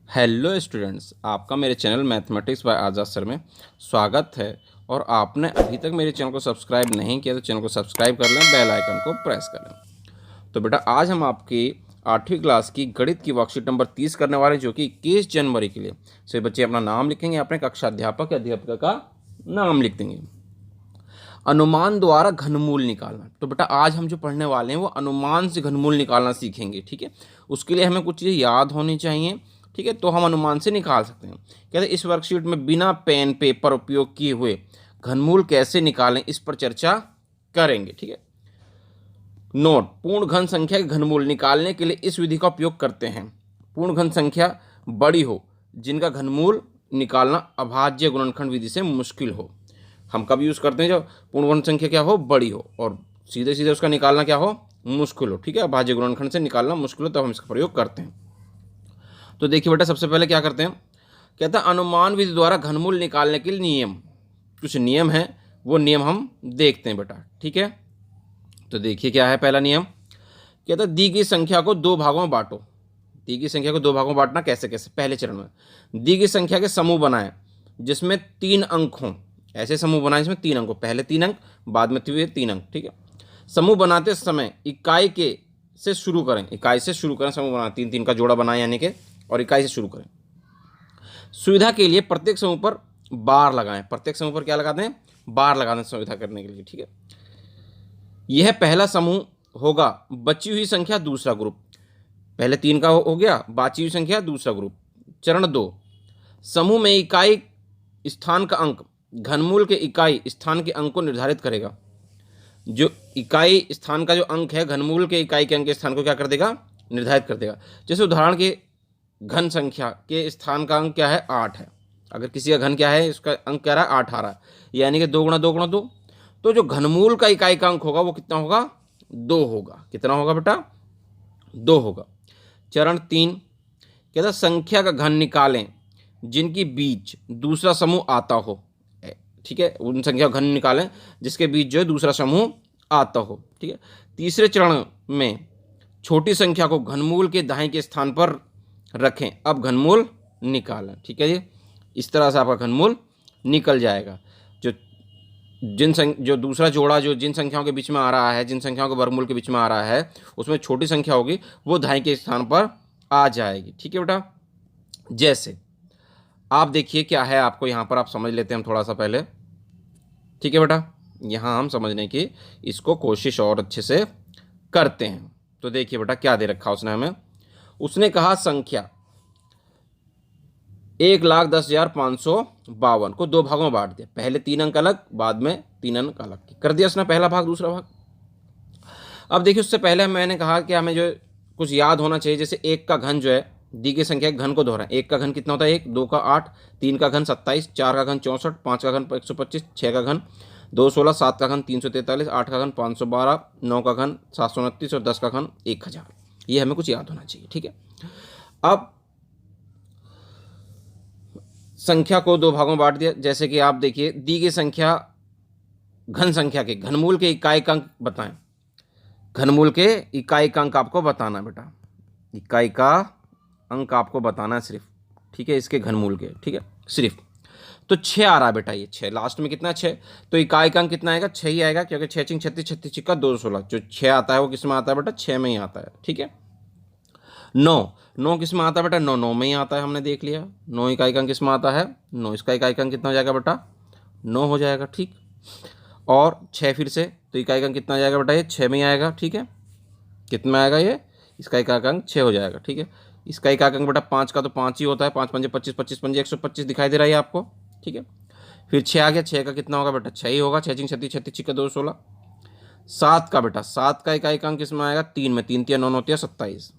Hello students, आपका मेरे channel mathematics bye आज़ाद sir में स्वागत है। और आपने अभी तक मेरे चैनल को सब्सक्राइब नहीं किया तो चैनल को सब्सक्राइब कर लें, बेल आइकन को प्रेस कर लें। तो बेटा आज हम आपकी 8वीं क्लास की गणित की वर्कशीट नंबर 30 करने वाले हैं, जो कि 21 जनवरी के लिए। सभी बच्चे अपना नाम लिखेंगे, अपने कक्षा अध्यापक या अध्यापिका का नाम लिख देंगे। अनुमान द्वारा घनमूल निकालना। तो बेटा आज हम जो पढ़ने वाले हैं वो अनुमान से घनमूल निकालना सीखेंगे। ठीक है, उसके लिए हमें कुछ चीज़ें याद होनी चाहिए। ठीक है, तो हम अनुमान से निकाल सकते हैं। कहते हैं इस वर्कशीट में बिना पेन पेपर उपयोग किए हुए घनमूल कैसे निकालें, इस पर चर्चा करेंगे। ठीक है, नोट, पूर्ण घन संख्या के घनमूल निकालने के लिए इस विधि का उपयोग करते हैं। पूर्ण घन संख्या बड़ी हो जिनका घनमूल निकालना अभाज्य गुणनखंड विधि से मुश्किल हो। हम कब यूज़ करते हैं? जब पूर्ण घन संख्या क्या हो, बड़ी हो, और सीधे सीधे उसका निकालना क्या हो, मुश्किल हो। ठीक है, अभाज्य गुणनखंड से निकालना मुश्किल हो, तब हम इसका प्रयोग करते हैं। तो देखिए बेटा, सबसे पहले क्या करते हैं, कहता है अनुमान विधि द्वारा घनमूल निकालने के लिए नियम। कुछ नियम हैं, वो नियम हम देखते हैं बेटा। ठीक है, तो देखिए क्या है पहला नियम। कहता है दी गई संख्या को दो भागों में बांटो। दी गई संख्या को दो भागों में बांटना कैसे कैसे? पहले चरण में दी गई संख्या के समूह बनाएं जिसमें 3 अंक हों। ऐसे समूह बनाएं जिसमें 3 अंक हो, पहले 3 अंक बाद में 3 अंक। ठीक है, समूह बनाते समय इकाई के से शुरू करें। इकाई से शुरू करें, समूह बनाना 3 3 का जोड़ा बनाएं यानी कि, और इकाई से शुरू करें। सुविधा के लिए प्रत्येक समूह पर बार लगाएं। प्रत्येक समूह पर क्या लगाते हैं? बार लगाते हैं सुविधा करने के लिए। ठीक है, यह पहला समूह होगा। बची हुई संख्या दूसरा ग्रुप। पहले 3 का हो गया, बची हुई संख्या दूसरा ग्रुप। चरण 2, समूह में इकाई स्थान का अंक घनमूल के इकाई स्थान के अंक को निर्धारित करेगा। जो इकाई स्थान का जो अंक है, घनमूल के इकाई के अंक के स्थान को क्या कर देगा? निर्धारित कर देगा। जैसे उदाहरण के घन संख्या के स्थान का अंक क्या है? 8 है। अगर किसी का घन क्या है, इसका अंक क्या रहा है? 8 आ रहा है, यानी कि 2 गुणा 2 गुणा 2। तो जो घनमूल का इकाई का अंक होगा वो कितना होगा? 2 होगा। कितना होगा बेटा? 2 होगा। चरण 3, कहता संख्या का घन निकालें जिनकी बीच दूसरा समूह आता हो। ठीक है, उन संख्या का घन निकालें जिसके बीच जो है दूसरा समूह आता हो। ठीक है, तीसरे चरण में छोटी संख्या को घनमूल के दाएं के स्थान पर रखें। अब घनमूल निकालें। ठीक है जी, इस तरह से आपका घनमूल निकल जाएगा। जो जो दूसरा जोड़ा जो जिन संख्याओं के बीच में आ रहा है, जिन संख्याओं के वर्गमूल के बीच में आ रहा है, उसमें छोटी संख्या होगी, वो दाएं के स्थान पर आ जाएगी। ठीक है बेटा, जैसे आप देखिए क्या है, आपको यहाँ पर आप समझ लेते हैं हम थोड़ा सा पहले। ठीक है बेटा, यहाँ हम समझने की इसको कोशिश और अच्छे से करते हैं। तो देखिए बेटा क्या दे रखा उसने हमें। उसने कहा संख्या 1,10,552 को 2 भागों में बांट दिया। पहले 3 अंक अलग, बाद में 3 अंक अलग कर दिया उसने, पहला भाग दूसरा भाग। अब देखिए, उससे पहले मैंने कहा कि हमें जो कुछ याद होना चाहिए, जैसे 1 का घन जो है, दी गई संख्या के घन को दोहराएं। 1 का घन कितना होता है? 1, 2 का 8, 3 का घन 27, 4 का घन 64, 5 का घन 125, 6 का घन 216, 7 का घन 343, 8 का घन 512, 9 का घन 729 और 10 का घन 1000। ये हमें कुछ याद होना चाहिए। ठीक है, अब संख्या को 2 भागों में बांट दिया। जैसे कि आप देखिए, दी गई संख्या घन संख्या के घनमूल के इकाई का अंक बताएं। घनमूल के इकाई का अंक आपको बताना बेटा, इकाई का अंक आपको बताना है सिर्फ। ठीक है, इसके घनमूल के। ठीक है, सिर्फ। तो 6 आ रहा है बेटा, ये 6 लास्ट में कितना? 6। तो इकाई का अंक कितना आएगा? 6 ही आएगा, क्योंकि 6 6 36, 36 6 216। जो 6 आता है वो किस में आता है बेटा? 6 में ही आता है। ठीक है, 9 किस में आता है बेटा? 9 में ही आता है, हमने देख लिया। 9 इकाई का अंक किस में आता है? 9। इसका इकाई का अंक कितना हो जाएगा बेटा? 9 हो जाएगा। ठीक, और 6 फिर से, तो इकाई का अंक कितना आ जाएगा बेटा? ये 6 में ही आएगा। ठीक है, कितना आएगा ये? इसका इकाई का अंक 6 हो जाएगा। ठीक है, इसका इकाई का अंक बेटा 5 का तो 5 ही होता है। 5 पंजे 25, 25 पंजे 125 दिखाई दे रहा है आपको। ठीक है, फिर 6 आ गया, 6 का कितना होगा बेटा? 6 ही होगा। 6 6 36, 36 6 216। 7 का बेटा, 7 का इकाई का अंक किस में आएगा? 3 में। 3 3 9 9 27,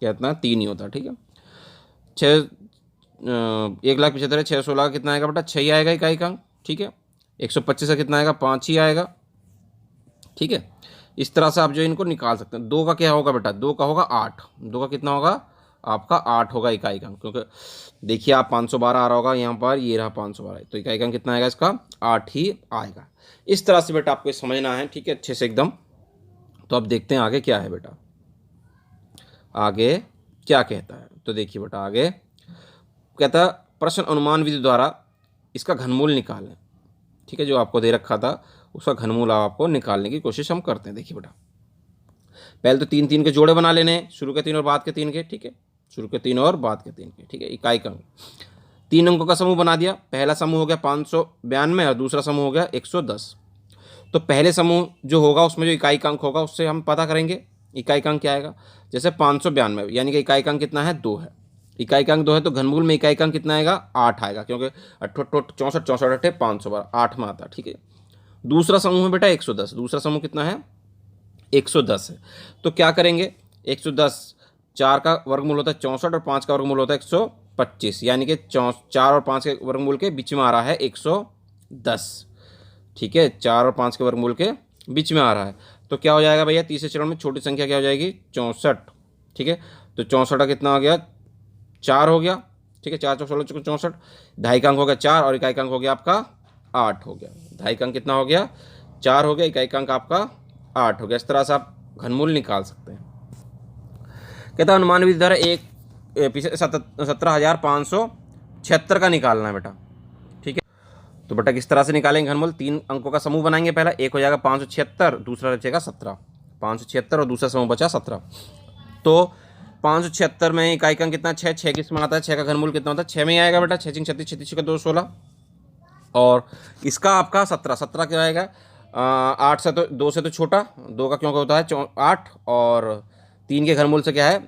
कितना? 3 ही होता है। ठीक है, 6 1,75,000, 6 16 का कितना आएगा बेटा? 6 ही आएगा इकाई का अंक। ठीक है, 125 का कितना आएगा? 5 ही आएगा। ठीक है, इस तरह से आप जो इनको निकाल सकते हैं। 2 का क्या होगा बेटा? 2 का होगा 8। 2 का कितना होगा आपका? 8 होगा इकाई का अंक, क्योंकि देखिए आप 512 आ रहा होगा यहाँ पर, ये रहा 512, तो इकाई का अंक कितना आएगा इसका? 8 ही आएगा। इस तरह से बेटा आपको समझना है। ठीक है, अच्छे से एकदम। तो अब देखते हैं आगे क्या है बेटा, आगे क्या कहता है। तो देखिए बेटा आगे कहता प्रश्न अनुमान विधि द्वारा इसका घनमूल निकालें। ठीक है, जो आपको दे रखा था उसका घनमूल आपको निकालने की कोशिश हम करते हैं। देखिए बेटा, पहले तो 3 3 के जोड़े बना लेने हैं, शुरू के 3 और बाद के 3 के। ठीक है, शुरू के 3 और बाद के 3 के। ठीक है, इकाई का 3 अंकों का समूह बना दिया। पहला समूह हो गया 592 और दूसरा समूह हो गया 110। तो पहले समूह जो होगा उसमें जो इकाई का अंक होगा उससे हम पता करेंगे इकाई का अंक क्या आएगा। जैसे 592 यानी कि इकाई का अंक कितना है, 2 है। इकाई का अंक 2 है तो घनमूल में इकाई का अंक कितना आएगा, 8 आएगा, क्योंकि 64 64 अट्ठे 512 8 में आता है। ठीक है, दूसरा समूह है बेटा 110। दूसरा समूह कितना है, 110 है। तो क्या करेंगे, 110 4 का वर्गमूल होता है 64 और 5 का वर्गमूल होता है 125, यानी कि 4 और 5 के वर्गमूल के बीच में आ रहा है 110। ठीक है, 4 और 5 के वर्गमूल के बीच में आ रहा है। तो क्या हो जाएगा भैया, तीसरे चरण में छोटी संख्या क्या हो जाएगी, 64। ठीक है, तो 64 का कितना हो गया, 4 हो गया। ठीक है, 4 4 16 64, ढाई का अंक हो गया 4 और इकाई का अंक हो गया आपका 8 हो गया। ढाई का अंक कितना हो गया, 4 हो गया, इकाई का अंक आपका 8 हो गया। इस तरह से आप घनमूल निकाल सकते हैं। कहता अनुमान विधि द्वारा 17,576 का निकालना है बेटा। ठीक है, तो बेटा किस तरह से निकालेंगे घनमूल, 3 अंकों का समूह बनाएंगे। पहला एक हो जाएगा 576, दूसरा बचेगा 17। 576 और दूसरा समूह बचा 17। तो 576 में इकाई का अंक कितना, 6 6 किस में आता है, 6 का घनमूल कितना होता है, 6 में ही आएगा बेटा। 6 36 36 का 2 16 और इसका आपका 17 17 क्या आएगा, 8 से तो 2 से तो छोटा, 2 का क्योंकि होता है 8 और 3 के घनमूल से क्या है,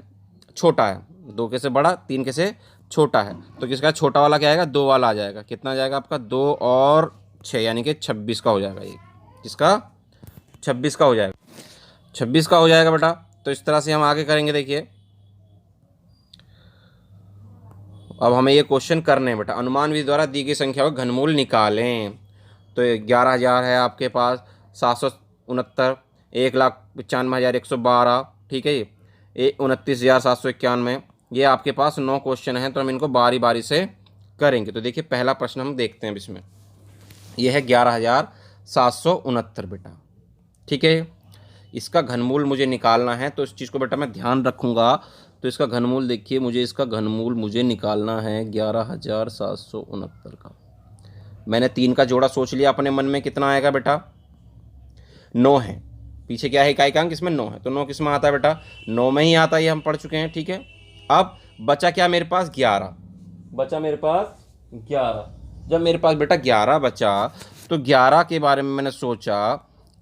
छोटा है। 2 के से बड़ा, 3 के से छोटा है। तो किसका छोटा वाला क्या आएगा, 2 वाला आ जाएगा। कितना आ जाएगा आपका, 2 और 6 यानी कि 26 का हो जाएगा। ये किसका, 26 का हो जाएगा। 26 का हो जाएगा बेटा। तो इस तरह से हम आगे करेंगे। देखिए अब हमें ये क्वेश्चन करने हैं बेटा, अनुमान विधि द्वारा दी गई संख्या का घनमूल निकालें। तो 11,000 है आपके पास, 769, 1,95,112। ठीक है, ये 29,791। ये आपके पास 9 क्वेश्चन हैं, तो हम इनको बारी बारी से करेंगे। तो देखिए पहला प्रश्न हम देखते हैं इसमें, यह है 11,769 बेटा। ठीक है, इसका घनमूल मुझे निकालना है, तो इस चीज़ को बेटा मैं ध्यान रखूँगा। तो इसका घनमूल देखिए, मुझे इसका घनमूल मुझे निकालना है 11,769 का। मैंने 3 का जोड़ा सोच लिया अपने मन में, कितना आएगा बेटा, 9 है। पीछे क्या है, इकाई का अंक, इसमें 9 है। तो 9 किस में आता है बेटा, 9 में ही आता है, ये हम पढ़ चुके हैं। ठीक है, अब बचा क्या मेरे पास, 11 बचा मेरे पास 11। जब मेरे पास बेटा 11 बचा तो 11 के बारे में मैंने सोचा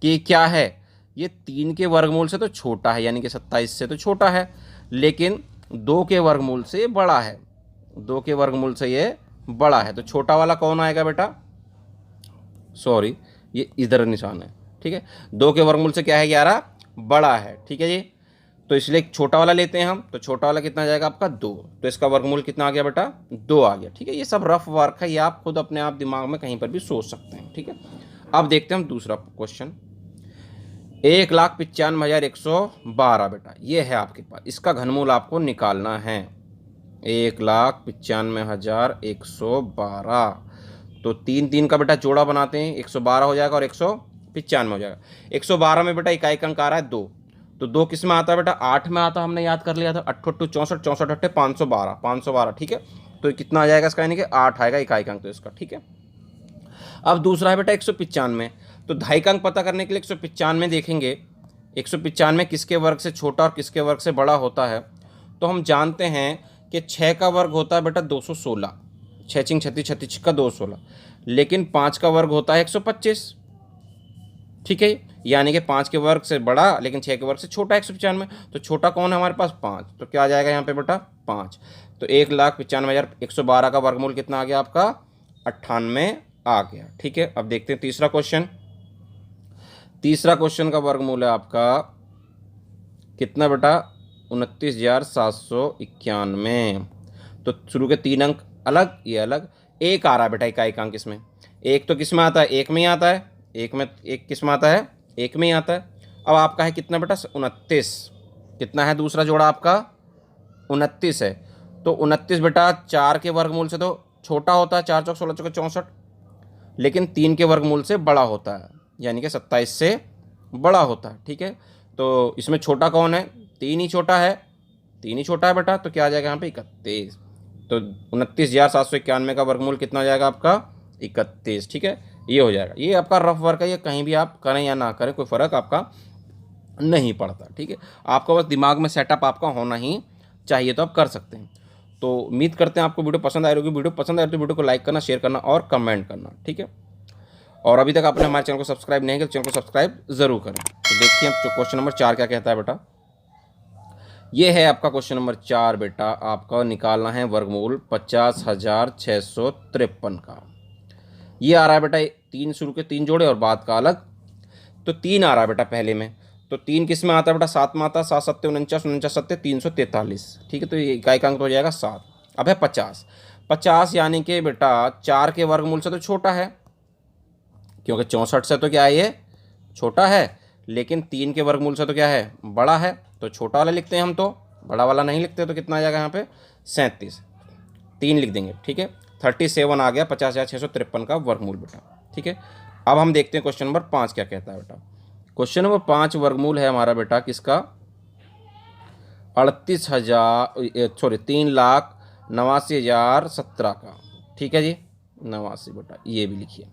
कि क्या है, ये 3 के वर्गमूल से तो छोटा है, यानी कि 27 से तो छोटा है, लेकिन 2 के वर्गमूल से ये बड़ा है। 2 के वर्गमूल से ये बड़ा है। तो छोटा वाला कौन आएगा बेटा, सॉरी ये इधर निशान है। ठीक है, 2 के वर्गमूल से क्या है, 11 बड़ा है। ठीक है जी, तो इसलिए छोटा वाला लेते हैं हम। तो छोटा वाला कितना आ जाएगा आपका, 2। तो इसका वर्गमूल कितना आ गया बेटा, 2 आ गया। ठीक है, ये सब रफ वर्क है, ये आप खुद अपने आप दिमाग में कहीं पर भी सोच सकते हैं। ठीक है, अब देखते हैं हम दूसरा क्वेश्चन। 1,95,112 बेटा, ये है आपके पास, इसका घनमूल आपको निकालना है। 1,95,112। तो 3 3 का बेटा जोड़ा बनाते हैं, 112 हो जाएगा और 195 हो जाएगा। 112 में बेटा इकाई का अंक आ रहा है 2। तो 2 किस में आता है बेटा, 8 में आता है, हमने याद कर लिया था। 8 8 64 64 अट्ठे 512 512। ठीक है, तो कितना आ जाएगा इसका, यानी कि 8 आएगा इकाई का अंक तो इसका। ठीक है, अब दूसरा है बेटा 195। तो ढाई का अंक पता करने के लिए 195 देखेंगे। 195 किसके वर्ग से छोटा और किसके वर्ग से बड़ा होता है। तो हम जानते हैं कि 6 का वर्ग होता है बेटा 216, 6 छिंग 36 36 का 216, लेकिन 5 का वर्ग होता है 125। ठीक है, यानी कि 5 के वर्ग से बड़ा लेकिन 6 के वर्ग से छोटा 195। तो छोटा कौन है हमारे पास, 5। तो क्या आ जाएगा यहाँ पे बेटा, 5। तो 1,95,112 का वर्गमूल कितना आ गया आपका, 98 आ गया। ठीक है, अब देखते हैं तीसरा क्वेश्चन। तीसरा क्वेश्चन का वर्गमूल है आपका कितना बेटा, 29,791। तो शुरू के 3 अंक अलग, ये अलग। 1 आ रहा है बेटा इकाई का अंक इसमें। 1 तो किस में आता है, 1 में ही आता है। 1 में 1 किस में आता है, 1 में ही आता है। अब आपका है कितना बेटा, 29। कितना है दूसरा जोड़ा आपका, 29 है। तो 29 बेटा 4 के वर्गमूल से तो छोटा होता है, 4 चौक 16 चौक 64, लेकिन 3 के वर्गमूल से बड़ा होता है, यानी कि 27 से बड़ा होता है। ठीक है, तो इसमें छोटा कौन है, 3 ही छोटा है, 3 ही छोटा है बेटा। तो क्या आ जाएगा यहाँ पे, 31। तो 29,791 का वर्गमूल कितना हो जाएगा आपका 31। ठीक है, ये हो जाएगा। ये आपका रफ वर्क है, ये कहीं भी आप करें या ना करें कोई फ़र्क आपका नहीं पड़ता। ठीक है, आपका बस दिमाग में सेटअप आपका होना ही चाहिए, तो आप कर सकते हैं। तो उम्मीद करते हैं आपको वीडियो पसंद आ रही होगी। वीडियो पसंद आए तो वीडियो को लाइक करना, शेयर करना और कमेंट करना। ठीक है, और अभी तक आपने हमारे चैनल को सब्सक्राइब नहीं किया तो चैनल को सब्सक्राइब ज़रूर करें। तो देखिए अब क्वेश्चन नंबर 4 क्या कहता है बेटा। ये है आपका क्वेश्चन नंबर 4 बेटा, आपका निकालना है वर्गमूल 50,653 का। ये आ रहा है बेटा 3 शुरू के 3 जोड़े और बाद का अलग। तो 3 आ रहा है बेटा पहले में, तो 3 किस में आता है बेटा 7 में आता है। 7 सत्ते 49, 49 सत्ते 343। ठीक है, तो ये इकाई का अंक तो हो जाएगा 7। अब है 50। 50 यानी कि बेटा 4 के वर्गमूल से तो छोटा है, क्योंकि 64 से तो क्या है ये छोटा है, लेकिन 3 के वर्गमूल से तो क्या है बड़ा है। तो छोटा वाला लिखते हैं हम, तो बड़ा वाला नहीं लिखते। तो कितना आ जाएगा यहाँ पे 37, 3 लिख देंगे। ठीक है, 37 आ गया 50,653 का वर्गमूल बेटा। ठीक है, अब हम देखते हैं क्वेश्चन नंबर 5 क्या कहता है बेटा। क्वेश्चन नंबर 5 वर्गमूल है हमारा बेटा किसका 3,89,17 का। ठीक है जी, 89 बेटा, ये भी लिखिए।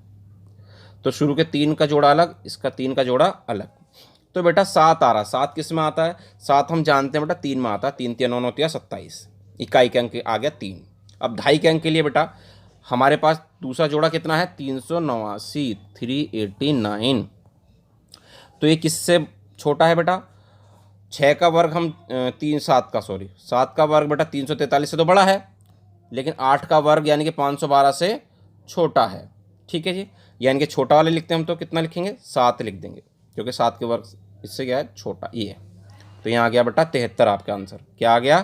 तो शुरू के 3 का जोड़ा अलग, इसका 3 का जोड़ा अलग। तो बेटा 7 आ रहा है। 7 किस में आता है 7 हम जानते हैं बेटा 3 में आता है। 3 3 9 9 27, इकाई के अंक आ गया 3। अब ढाई के अंक के लिए बेटा हमारे पास दूसरा जोड़ा कितना है 389, 389। तो ये किससे छोटा है बेटा 6 का वर्ग हम 7 का वर्ग बेटा 343 से तो बड़ा है, लेकिन 8 का वर्ग यानी कि 512 से छोटा है। ठीक है जी, यानी कि छोटा वाले लिखते हैं हम, तो कितना लिखेंगे 7 लिख देंगे, क्योंकि 7 के वर्ग इससे क्या है छोटा, ये है। तो यहाँ आ गया बेटा 73 आपका आंसर। क्या आ गया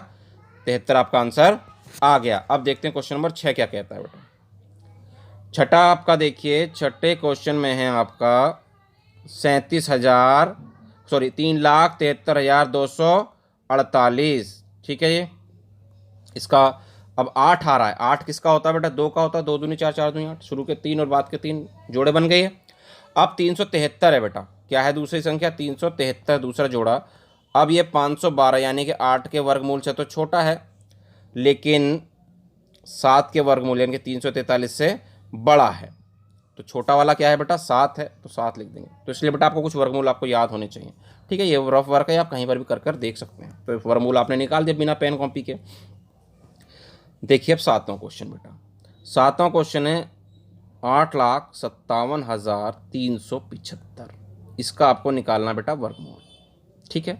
73 आपका आंसर आ गया। अब देखते हैं क्वेश्चन नंबर 6 क्या कहता है बेटा। छठा आपका देखिए, छठे क्वेश्चन में है आपका 3,73,248। ठीक है ये इसका। अब 8 आ रहा है। 8 किसका होता है बेटा 2 का होता है। 2 दूनी 4, 4 दूनी 8, शुरू के 3 और बाद के 3 जोड़े बन गए। अब 373 है बेटा, क्या है दूसरी संख्या 373 दूसरा जोड़ा। अब ये 512 यानी कि 8 के वर्गमूल से तो छोटा है, लेकिन 7 के वर्गमूल यानी कि 343 से बड़ा है। तो छोटा वाला क्या है बेटा 7 है, तो 7 लिख देंगे। तो इसलिए बेटा आपको कुछ वर्गमूल आपको याद होने चाहिए। ठीक है, ये रफ वर्क है, आप कहीं पर भी कर देख सकते हैं। तो वर्गमूल आपने निकाल दिया बिना पेन कॉपी के। देखिए अब 7वां क्वेश्चन बेटा। 7वां क्वेश्चन है 8,57,375। इसका आपको निकालना बेटा वर्गमूल। ठीक है,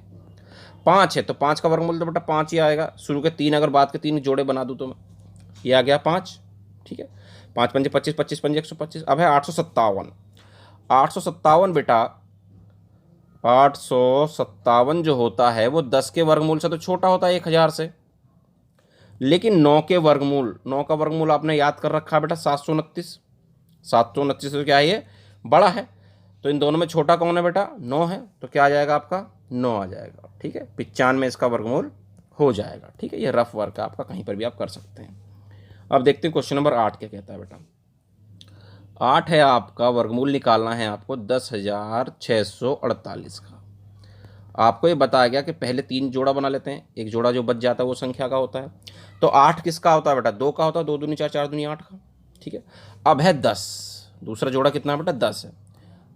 5 है तो 5 का वर्गमूल तो बेटा 5 ही आएगा। शुरू के 3 अगर बाद के 3 जोड़े बना दूँ तो मैं, ये आ गया 5। ठीक है, 5 पंजे 25, 25 पंजे 125। अब है 857। 857 बेटा 857 जो होता है वो 10 के वर्गमूल से तो छोटा होता है 1000 से, लेकिन 9 के वर्गमूल, 9 का वर्गमूल आपने याद कर रखा है बेटा 729। 729 से क्या है ये बड़ा है। तो इन दोनों में छोटा कौन है बेटा 9 है, तो क्या आ जाएगा आपका 9 आ जाएगा। ठीक है, 95 इसका वर्गमूल हो जाएगा। ठीक है, ये रफ वर्क है आपका, कहीं पर भी आप कर सकते हैं। अब देखते हैं क्वेश्चन नंबर 8 क्या कहता है बेटा। 8 है आपका वर्गमूल निकालना है आपको 10,648 का। आपको ये बताया गया कि पहले 3 जोड़ा बना लेते हैं, एक जोड़ा जो बच जाता है वो संख्या का होता है। तो 8 किसका होता है बेटा 2 का होता है। 2 दूनी 4, 4 दूनी 8 का। ठीक है, अब है 10, दूसरा जोड़ा कितना है बेटा 10 है।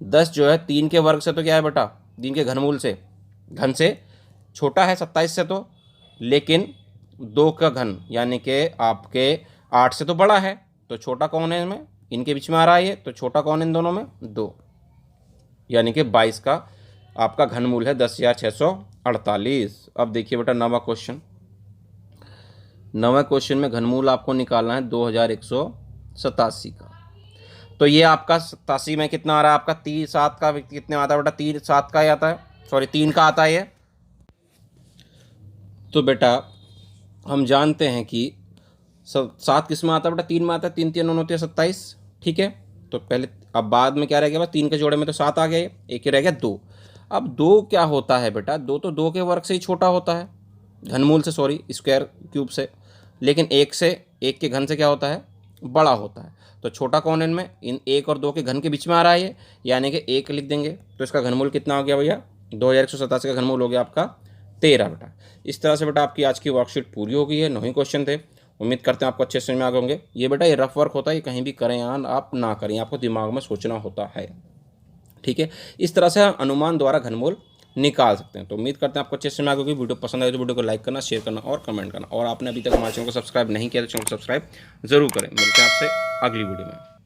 10 जो है 3 के वर्ग से तो क्या है बेटा 3 के घनमूल से, घन से छोटा है 27 से तो, लेकिन 2 का घन यानी कि आपके 8 से तो बड़ा है। तो छोटा कौन है इसमें, इनके बीच में आ रहा है ये, तो छोटा कौन है इन दोनों में 2, यानी कि 22 का आपका घनमूल है 10,648। अब देखिए बेटा 9वां क्वेश्चन। 9वें क्वेश्चन में घनमूल आपको निकालना है 2,187 का। तो ये आपका 87 में कितना आ रहा है आपका 7 का कितने आता है बेटा 7 का ही आता है, सॉरी 3 का आता है ये। तो बेटा हम जानते हैं कि 7 किस में आता है बेटा 3 में आता है। 3 3 9 9 27। ठीक है, तो पहले अब बाद में क्या रह गया 3 के जोड़े में तो 7 आ गए, एक ही रह गया 2। अब 2 क्या होता है बेटा 2 तो 2 के वर्ग से ही छोटा होता है, घनमूल से, सॉरी स्क्वायर क्यूब से, लेकिन 1 से 1 के घन से क्या होता है बड़ा होता है। तो छोटा कौन है इनमें, इन 1 और 2 के घन के बीच में आ रहा है ये, यानी कि 1 लिख देंगे। तो इसका घनमूल कितना हो गया भैया 2,187 का घनमूल हो गया आपका 13 बेटा। इस तरह से बेटा आपकी आज की वर्कशीट पूरी हो गई है। 9 ही क्वेश्चन थे। उम्मीद करते हैं आपको अच्छे समझ में आ गए होंगे। ये बेटा ये रफ वर्क होता है, ये कहीं भी करें या आप ना करें, आपको दिमाग में सोचना होता है। ठीक है, इस तरह से अनुमान द्वारा घनमूल निकाल सकते हैं। तो उम्मीद करते हैं आपको अच्छे से समझ आ गई। वीडियो पसंद आए तो वीडियो को लाइक करना, शेयर करना और कमेंट करना, और आपने अभी तक हमारे चैनल को सब्सक्राइब नहीं किया तो चैनल को सब्सक्राइब जरूर करें। मिलते हैं आपसे अगली वीडियो में।